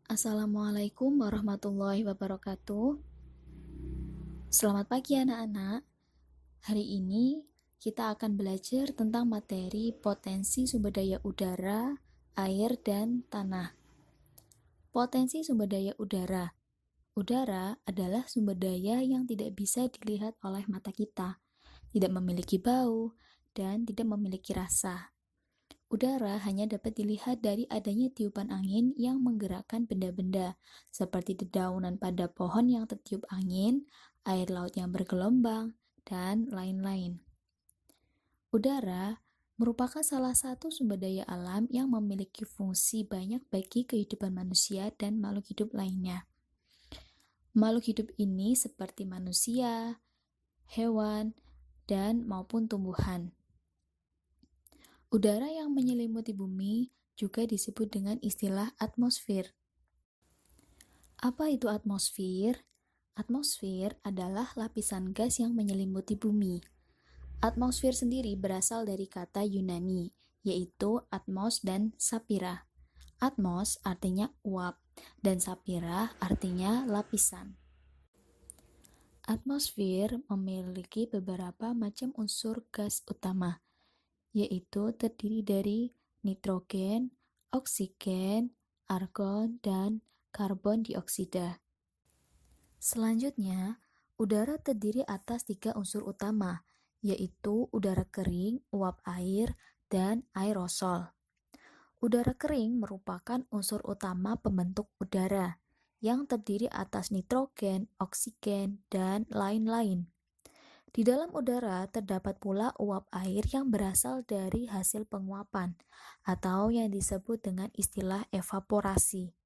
Assalamualaikum warahmatullahi wabarakatuh. Selamat pagi anak-anak. Hari ini kita akan belajar tentang materi potensi sumber daya udara, air, dan tanah. Potensi sumber daya udara. Udara adalah sumber daya yang tidak bisa dilihat oleh mata kita, tidak memiliki bau, dan tidak memiliki rasa. Udara hanya dapat dilihat dari adanya tiupan angin yang menggerakkan benda-benda, seperti dedaunan pada pohon yang tertiup angin, air laut yang bergelombang, dan lain-lain. Udara merupakan salah satu sumber daya alam yang memiliki fungsi banyak bagi kehidupan manusia dan makhluk hidup lainnya. Makhluk hidup ini seperti manusia, hewan, dan maupun tumbuhan. Udara yang menyelimuti bumi juga disebut dengan istilah atmosfer. Apa itu atmosfer? Atmosfer adalah lapisan gas yang menyelimuti bumi. Atmosfer sendiri berasal dari kata Yunani, yaitu atmos dan sapira. Atmos artinya uap, dan sapira artinya lapisan. Atmosfer memiliki beberapa macam unsur gas utama, yaitu terdiri dari nitrogen, oksigen, argon, dan karbon dioksida. Selanjutnya, udara terdiri atas 3 unsur utama, yaitu udara kering, uap air, dan aerosol. Udara kering merupakan unsur utama pembentuk udara, yang terdiri atas nitrogen, oksigen, dan lain-lain. Di dalam udara terdapat pula uap air yang berasal dari hasil penguapan, atau yang disebut dengan istilah evaporasi.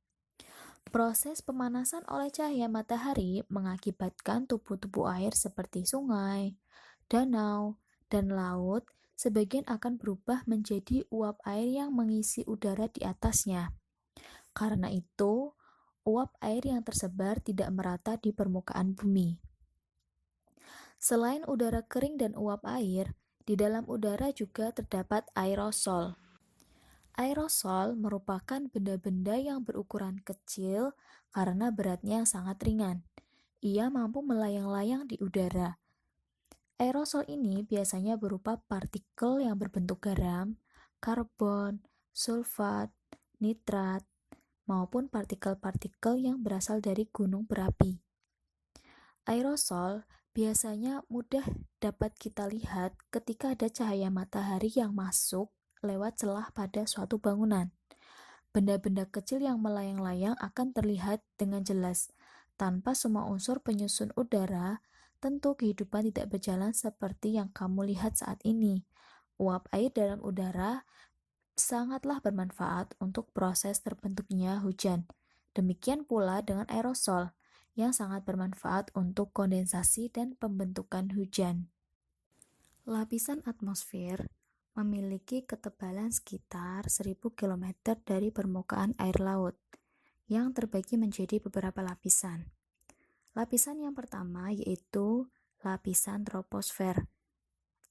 Proses pemanasan oleh cahaya matahari mengakibatkan tubuh-tubuh air seperti sungai, danau, dan laut sebagian akan berubah menjadi uap air yang mengisi udara di atasnya. Karena itu, uap air yang tersebar tidak merata di permukaan bumi. Selain udara kering dan uap air, di dalam udara juga terdapat aerosol. Aerosol merupakan benda-benda yang berukuran kecil karena beratnya yang sangat ringan. Ia mampu melayang-layang di udara. Aerosol ini biasanya berupa partikel yang berbentuk garam, karbon, sulfat, nitrat, maupun partikel-partikel yang berasal dari gunung berapi. Aerosol biasanya mudah dapat kita lihat ketika ada cahaya matahari yang masuk lewat celah pada suatu bangunan. Benda-benda kecil yang melayang-layang akan terlihat dengan jelas. Tanpa semua unsur penyusun udara, tentu kehidupan tidak berjalan seperti yang kamu lihat saat ini. Uap air dalam udara sangatlah bermanfaat untuk proses terbentuknya hujan. Demikian pula dengan aerosol yang sangat bermanfaat untuk kondensasi dan pembentukan hujan. Lapisan atmosfer memiliki ketebalan sekitar 1000 km dari permukaan air laut, yang terbagi menjadi beberapa lapisan. Lapisan yang pertama yaitu lapisan troposfer.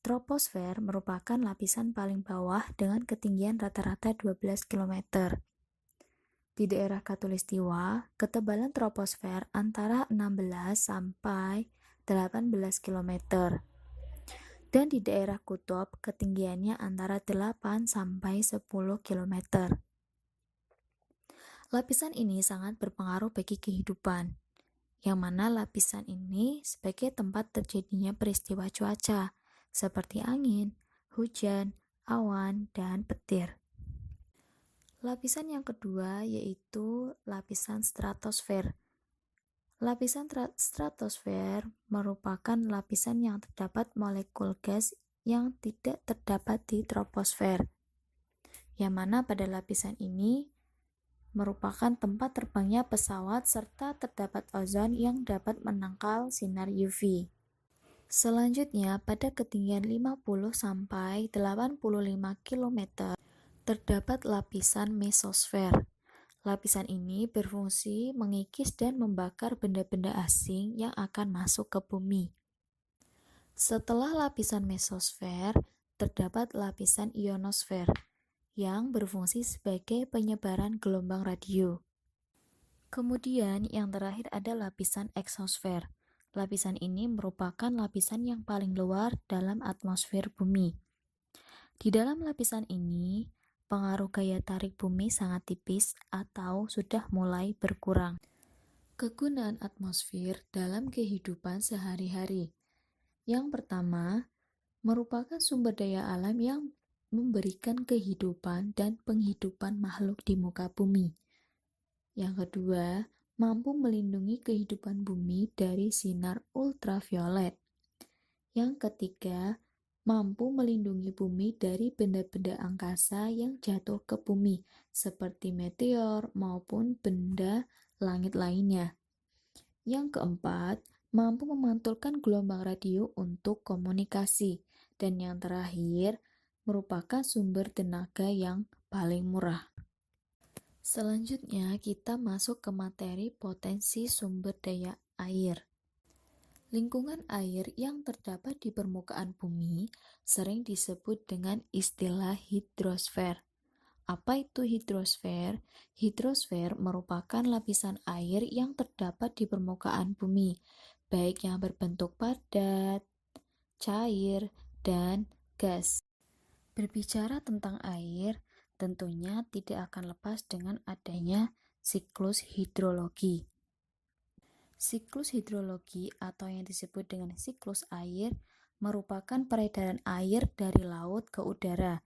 Troposfer merupakan lapisan paling bawah dengan ketinggian rata-rata 12 km. Di daerah Khatulistiwa, ketebalan troposfer antara 16 sampai 18 km. Dan di daerah kutub, ketinggiannya antara 8 sampai 10 km. Lapisan ini sangat berpengaruh bagi kehidupan, yang mana lapisan ini sebagai tempat terjadinya peristiwa cuaca, seperti angin, hujan, awan, dan petir. Lapisan yang kedua yaitu lapisan stratosfer. Lapisan stratosfer merupakan lapisan yang terdapat molekul gas yang tidak terdapat di troposfer, yang mana pada lapisan ini merupakan tempat terbangnya pesawat serta terdapat ozon yang dapat menangkal sinar UV. Selanjutnya, pada ketinggian 50 sampai 85 km terdapat lapisan mesosfer. Lapisan ini berfungsi mengikis dan membakar benda-benda asing yang akan masuk ke bumi. Setelah lapisan mesosfer, terdapat lapisan ionosfer yang berfungsi sebagai penyebaran gelombang radio. Kemudian yang terakhir ada lapisan eksosfer. Lapisan ini merupakan lapisan yang paling luar dalam atmosfer bumi. Di dalam lapisan ini, pengaruh gaya tarik bumi sangat tipis atau sudah mulai berkurang. Kegunaan atmosfer dalam kehidupan sehari-hari. Yang pertama, merupakan sumber daya alam yang memberikan kehidupan dan penghidupan makhluk di muka bumi. Yang kedua, mampu melindungi kehidupan bumi dari sinar ultraviolet. Yang ketiga, mampu melindungi bumi dari benda-benda angkasa yang jatuh ke bumi, seperti meteor maupun benda langit lainnya. Yang keempat, mampu memantulkan gelombang radio untuk komunikasi. Dan yang terakhir, merupakan sumber tenaga yang paling murah. Selanjutnya, kita masuk ke materi potensi sumber daya air. Lingkungan air yang terdapat di permukaan bumi sering disebut dengan istilah hidrosfer. Apa itu hidrosfer? Hidrosfer merupakan lapisan air yang terdapat di permukaan bumi, baik yang berbentuk padat, cair, dan gas. Berbicara tentang air, tentunya tidak akan lepas dengan adanya siklus hidrologi. Siklus hidrologi atau yang disebut dengan siklus air merupakan peredaran air dari laut ke udara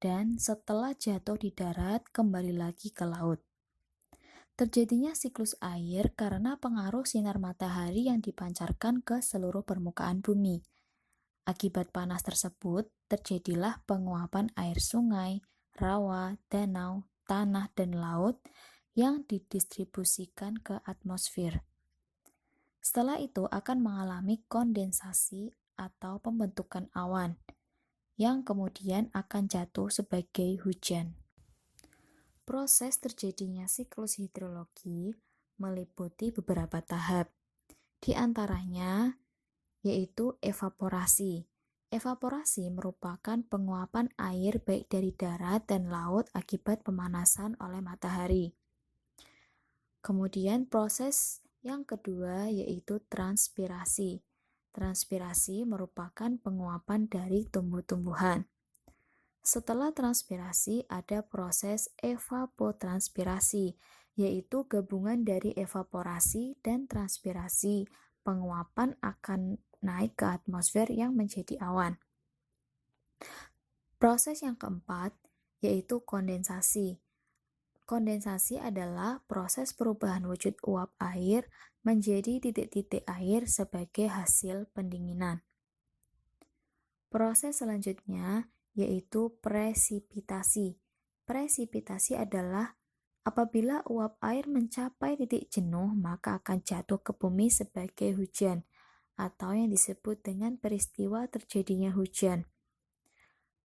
dan setelah jatuh di darat kembali lagi ke laut. Terjadinya siklus air karena pengaruh sinar matahari yang dipancarkan ke seluruh permukaan bumi. Akibat panas tersebut, terjadilah penguapan air sungai, rawa, danau, tanah, dan laut yang didistribusikan ke atmosfer. Setelah itu akan mengalami kondensasi atau pembentukan awan, yang kemudian akan jatuh sebagai hujan. Proses terjadinya siklus hidrologi meliputi beberapa tahap. Di antaranya yaitu evaporasi. Evaporasi merupakan penguapan air baik dari darat dan laut akibat pemanasan oleh matahari. Kemudian proses yang kedua yaitu transpirasi. Transpirasi merupakan penguapan dari tumbuh-tumbuhan. Setelah transpirasi ada proses evapotranspirasi, yaitu gabungan dari evaporasi dan transpirasi. Penguapan akan naik ke atmosfer yang menjadi awan. Proses yang keempat yaitu kondensasi. Kondensasi adalah proses perubahan wujud uap air menjadi titik-titik air sebagai hasil pendinginan. Proses selanjutnya yaitu presipitasi. Presipitasi adalah apabila uap air mencapai titik jenuh, maka akan jatuh ke bumi sebagai hujan, atau yang disebut dengan peristiwa terjadinya hujan.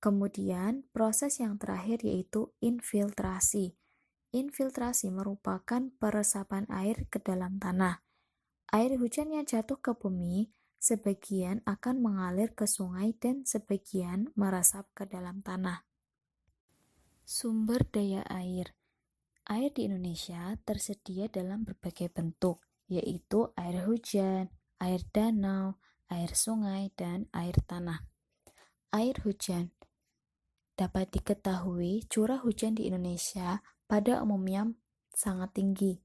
Kemudian, proses yang terakhir yaitu infiltrasi. Infiltrasi merupakan peresapan air ke dalam tanah. Air hujan yang jatuh ke bumi, sebagian akan mengalir ke sungai dan sebagian meresap ke dalam tanah. Sumber daya air. Air di Indonesia tersedia dalam berbagai bentuk, yaitu air hujan, air danau, air sungai, dan air tanah. Air hujan. Dapat diketahui curah hujan di Indonesia pada umumnya sangat tinggi,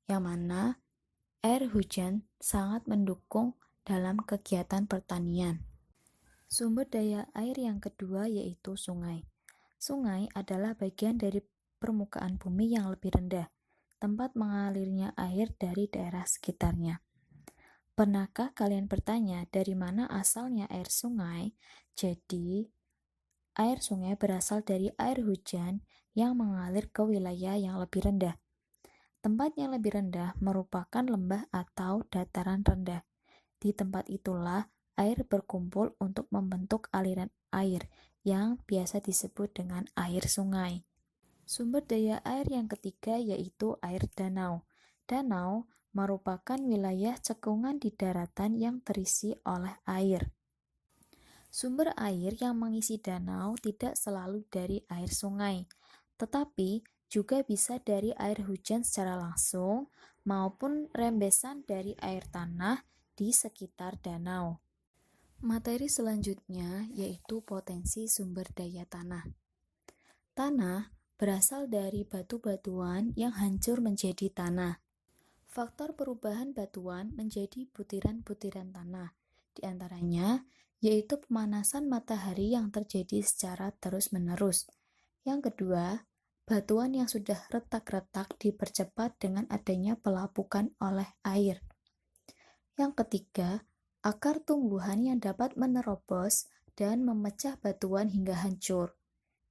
yang mana air hujan sangat mendukung dalam kegiatan pertanian. Sumber daya air yang kedua yaitu sungai. Sungai adalah bagian dari permukaan bumi yang lebih rendah, tempat mengalirnya air dari daerah sekitarnya. Pernahkah kalian bertanya dari mana asalnya air sungai? Jadi, air sungai berasal dari air hujan yang mengalir ke wilayah yang lebih rendah. Tempat yang lebih rendah merupakan lembah atau dataran rendah. Di tempat itulah air berkumpul untuk membentuk aliran air yang biasa disebut dengan air sungai. Sumber daya air yang ketiga yaitu air danau. Danau merupakan wilayah cekungan di daratan yang terisi oleh air. Sumber air yang mengisi danau tidak selalu dari air sungai, tetapi juga bisa dari air hujan secara langsung maupun rembesan dari air tanah di sekitar danau. Materi selanjutnya yaitu potensi sumber daya tanah. Tanah berasal dari batu-batuan yang hancur menjadi tanah. Faktor perubahan batuan menjadi butiran-butiran tanah, di antaranya yaitu pemanasan matahari yang terjadi secara terus-menerus. Yang kedua, batuan yang sudah retak-retak dipercepat dengan adanya pelapukan oleh air. Yang ketiga, akar tumbuhan yang dapat menerobos dan memecah batuan hingga hancur.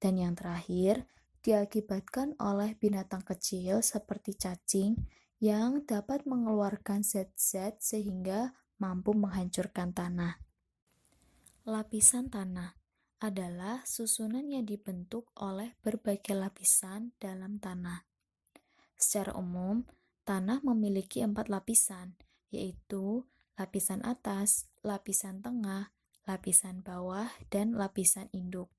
Dan yang terakhir, diakibatkan oleh binatang kecil seperti cacing yang dapat mengeluarkan zat-zat sehingga mampu menghancurkan tanah. Lapisan tanah adalah susunan yang dibentuk oleh berbagai lapisan dalam tanah. Secara umum, tanah memiliki 4 lapisan, yaitu lapisan atas, lapisan tengah, lapisan bawah, dan lapisan induk.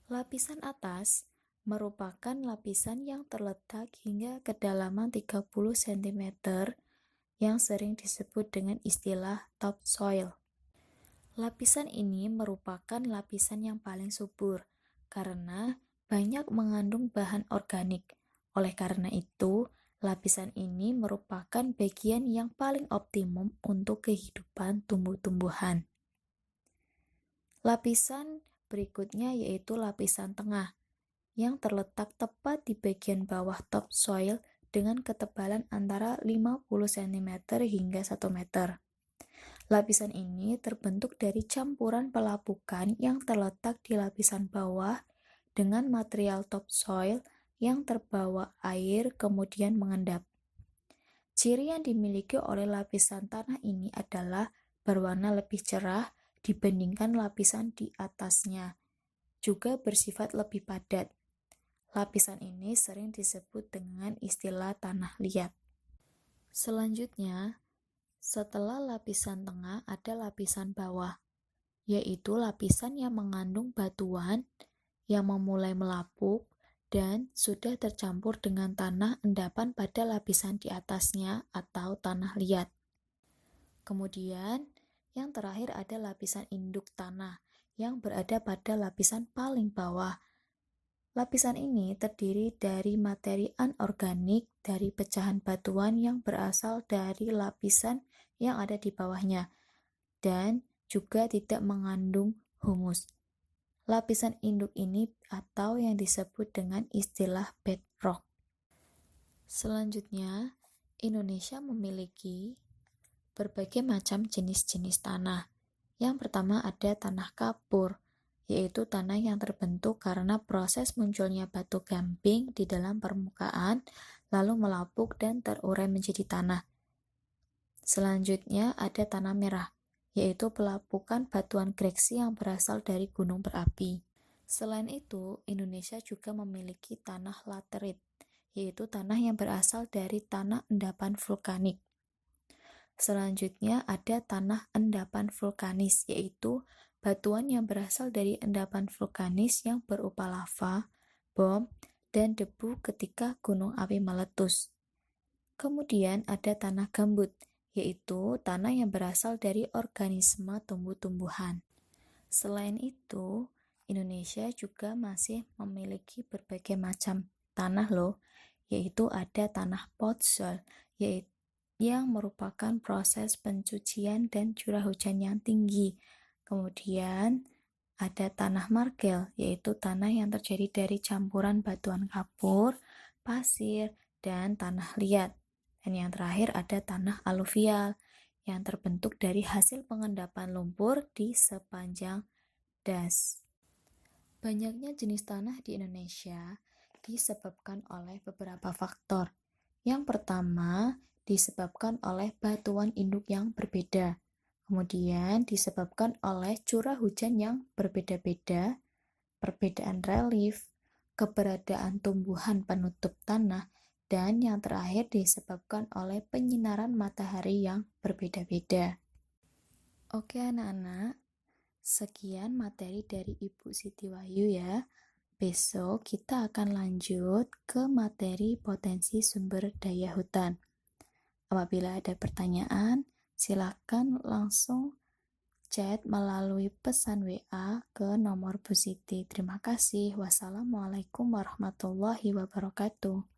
Lapisan atas merupakan lapisan yang terletak hingga kedalaman 30 cm yang sering disebut dengan istilah topsoil. Lapisan ini merupakan lapisan yang paling subur karena banyak mengandung bahan organik. Oleh karena itu, lapisan ini merupakan bagian yang paling optimum untuk kehidupan tumbuh-tumbuhan. Lapisan berikutnya yaitu lapisan tengah, yang terletak tepat di bagian bawah topsoil dengan ketebalan antara 50 cm hingga 1 meter. Lapisan ini terbentuk dari campuran pelapukan yang terletak di lapisan bawah dengan material topsoil yang terbawa air kemudian mengendap. Ciri yang dimiliki oleh lapisan tanah ini adalah berwarna lebih cerah dibandingkan lapisan di atasnya, juga bersifat lebih padat. Lapisan ini sering disebut dengan istilah tanah liat. Selanjutnya, setelah lapisan tengah ada lapisan bawah, yaitu lapisan yang mengandung batuan yang memulai melapuk dan sudah tercampur dengan tanah endapan pada lapisan di atasnya atau tanah liat. Kemudian, yang terakhir ada lapisan induk tanah yang berada pada lapisan paling bawah. Lapisan ini terdiri dari materi anorganik dari pecahan batuan yang berasal dari lapisan yang ada di bawahnya dan juga tidak mengandung humus. Lapisan induk ini atau yang disebut dengan istilah bedrock. Selanjutnya, Indonesia memiliki berbagai macam jenis-jenis tanah. Yang pertama ada tanah kapur, yaitu tanah yang terbentuk karena proses munculnya batu gamping di dalam permukaan, lalu melapuk dan terurai menjadi tanah. Selanjutnya ada tanah merah, yaitu pelapukan batuan greksi yang berasal dari gunung berapi. Selain itu, Indonesia juga memiliki tanah laterit, yaitu tanah yang berasal dari tanah endapan vulkanik. Selanjutnya ada tanah endapan vulkanis, yaitu batuan yang berasal dari endapan vulkanis yang berupa lava, bom, dan debu ketika gunung api meletus. Kemudian ada tanah gambut, yaitu tanah yang berasal dari organisme tumbuh-tumbuhan. Selain itu, Indonesia juga masih memiliki berbagai macam tanah loh, yaitu ada tanah potsol, yaitu yang merupakan proses pencucian dan curah hujan yang tinggi. Kemudian ada tanah margel, yaitu tanah yang terjadi dari campuran batuan kapur, pasir, dan tanah liat. Dan yang terakhir ada tanah aluvial, yang terbentuk dari hasil pengendapan lumpur di sepanjang das. Banyaknya jenis tanah di Indonesia disebabkan oleh beberapa faktor. Yang pertama, disebabkan oleh batuan induk yang berbeda. Kemudian disebabkan oleh curah hujan yang berbeda-beda, perbedaan relief, keberadaan tumbuhan penutup tanah, dan yang terakhir disebabkan oleh penyinaran matahari yang berbeda-beda. Oke anak-anak, sekian materi dari Ibu Siti Wahyu ya. Besok kita akan lanjut ke materi potensi sumber daya hutan. Apabila ada pertanyaan, silakan langsung chat melalui pesan WA ke nomor Bu Siti. Terima kasih. Wassalamualaikum warahmatullahi wabarakatuh.